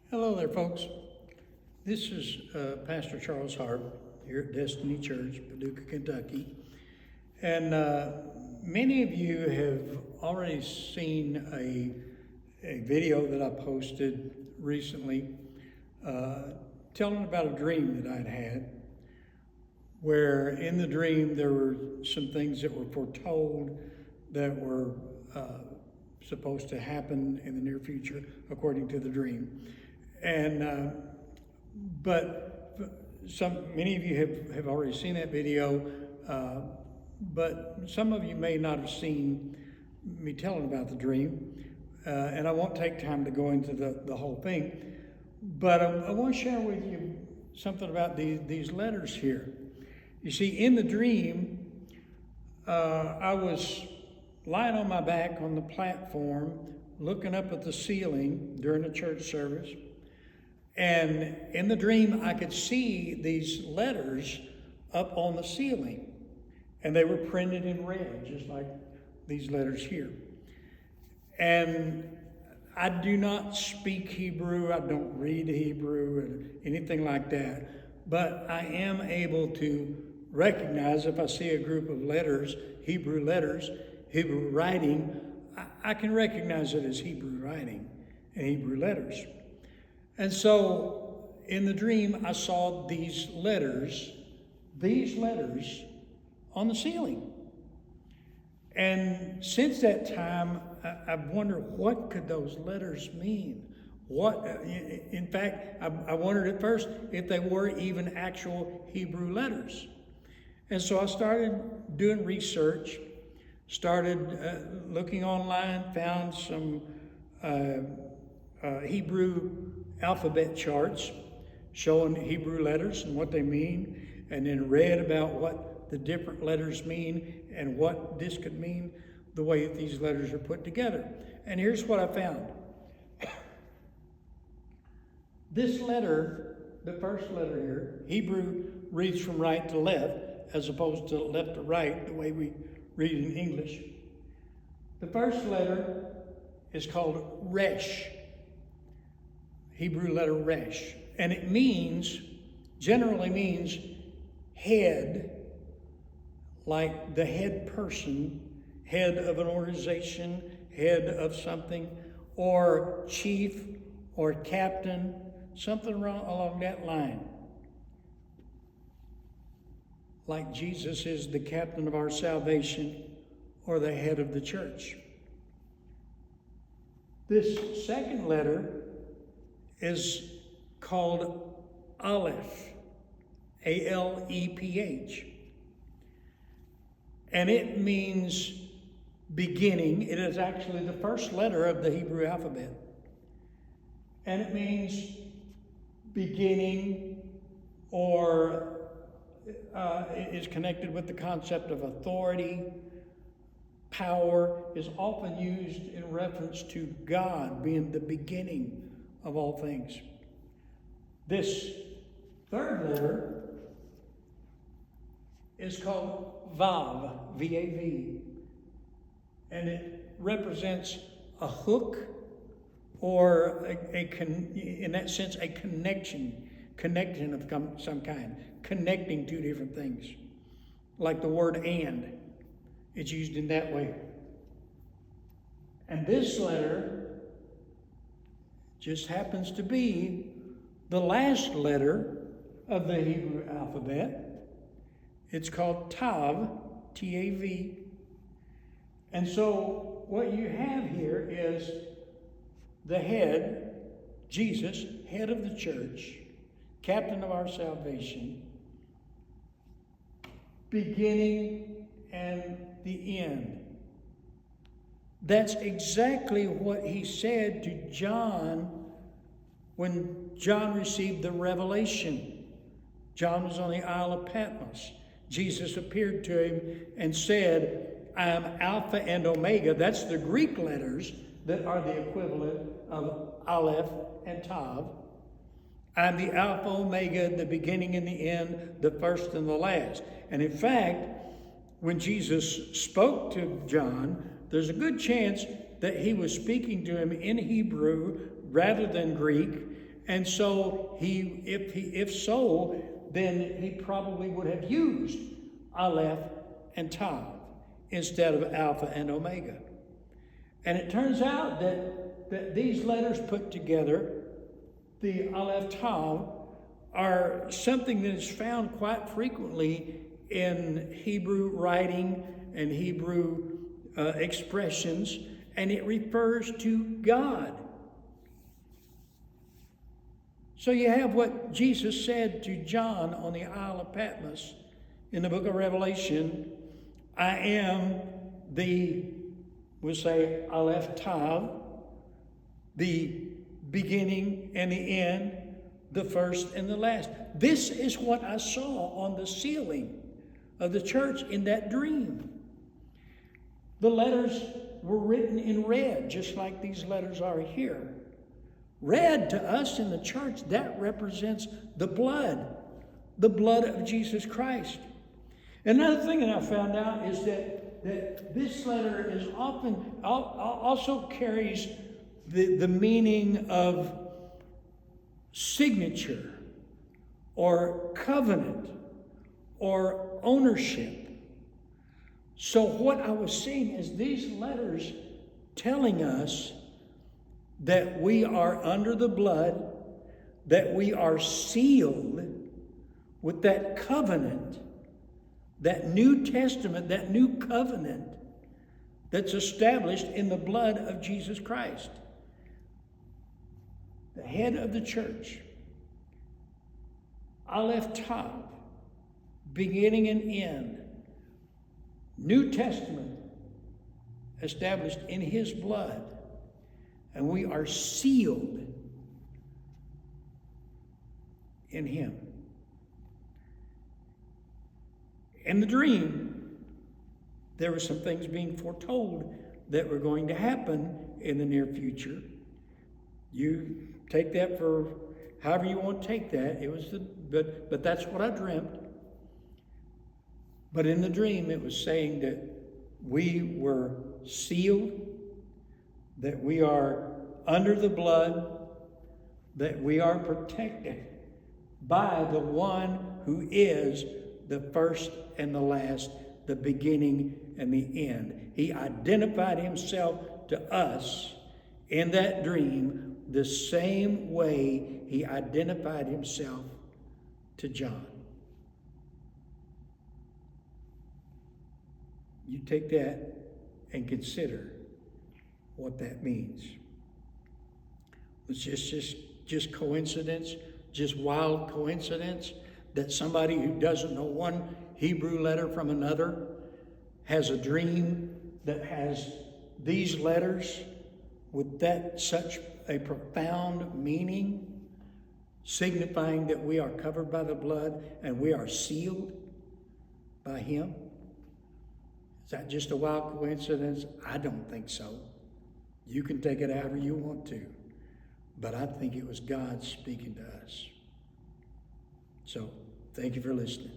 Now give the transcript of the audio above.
Hello there, folks. This is Pastor Charles Harp here at Destiny Church, Paducah, Kentucky. And many of you have already seen a video that I posted recently telling about a dream that I'd had, where in the dream there were some things that were foretold that were supposed to happen in the near future according to the dream. And but many of you have already seen that video, but some of you may not have seen me telling about the dream, and I won't take time to go into the whole thing, but I want to share with you something about these letters here. You see, in the dream, I was lying on my back on the platform, looking up at the ceiling during a church service. And in the dream, I could see these letters up on the ceiling. And they were printed in red, just like these letters here. And I do not speak Hebrew. I don't read Hebrew or anything like that. But I am able to recognize if I see a group of letters, Hebrew writing, I can recognize it as Hebrew writing and Hebrew letters. And so in the dream, I saw these letters on the ceiling. And since that time, I've wondered, what could those letters mean? In fact, I wondered at first if they were even actual Hebrew letters. And so I started doing research, started looking online, found some Hebrew alphabet charts showing Hebrew letters and what they mean, and then read about what the different letters mean and what this could mean, the way that these letters are put together. And here's what I found. This letter, the first letter here, Hebrew reads from right to left as opposed to left to right, the way we read in English. The first letter is called Resh. Hebrew letter Resh, and it generally means head, like the head person, head of an organization, head of something, or chief or captain, something along that line. Like Jesus is the captain of our salvation or the head of the church. This second letter is called Aleph, A-L-E-P-H. And it means beginning. It is actually the first letter of the Hebrew alphabet. And it means beginning, or it is connected with the concept of authority. Power is often used in reference to God being the beginning of all things. This third letter is called Vav, V-A-V, and it represents a hook, or in that sense, a connection of some kind, connecting two different things, like the word and. It's used in that way. And this letter just happens to be the last letter of the Hebrew alphabet. It's called Tav, T-A-V. And so what you have here is the head, Jesus, head of the church, captain of our salvation, beginning and the end. That's exactly what he said to John when John received the revelation. John was on the Isle of Patmos. Jesus appeared to him and said, I am Alpha and Omega. That's the Greek letters that are the equivalent of Aleph and Tav. I'm the Alpha, Omega, the beginning and the end, the first and the last. And in fact, when Jesus spoke to John, there's a good chance that he was speaking to him in Hebrew rather than Greek, And so if so, then he probably would have used Aleph and Tav instead of Alpha and Omega. And it turns out that these letters put together, the Aleph Tav, are something that is found quite frequently in Hebrew writing and Hebrew expressions, and it refers to God. So you have what Jesus said to John on the Isle of Patmos in the book of Revelation. I am we'll say Aleph Tav, the beginning and the end, the first and the last. This is what I saw on the ceiling of the church in that dream. The letters were written in red, just like these letters are here. Red to us in the church, that represents the blood of Jesus Christ. Another thing that I found out is that this letter is often also carries the meaning of signature or covenant or ownership. So what I was seeing is these letters telling us that we are under the blood, that we are sealed with that covenant, that New Testament, that new covenant that's established in the blood of Jesus Christ, the head of the church. Aleph Tav, beginning and end. New Testament established in his blood. And we are sealed in him. In the dream, there were some things being foretold that were going to happen in the near future. You take that for however you want to take that. But that's what I dreamt. But in the dream, it was saying that we were sealed, that we are under the blood, that we are protected by the one who is the first and the last, the beginning and the end. He identified himself to us in that dream the same way he identified himself to John. You take that and consider what that means. It's just coincidence, just wild coincidence that somebody who doesn't know one Hebrew letter from another has a dream that has these letters with that such a profound meaning, signifying that we are covered by the blood and we are sealed by him. Is that just a wild coincidence? I don't think so. You can take it however you want to. But I think it was God speaking to us. So, thank you for listening.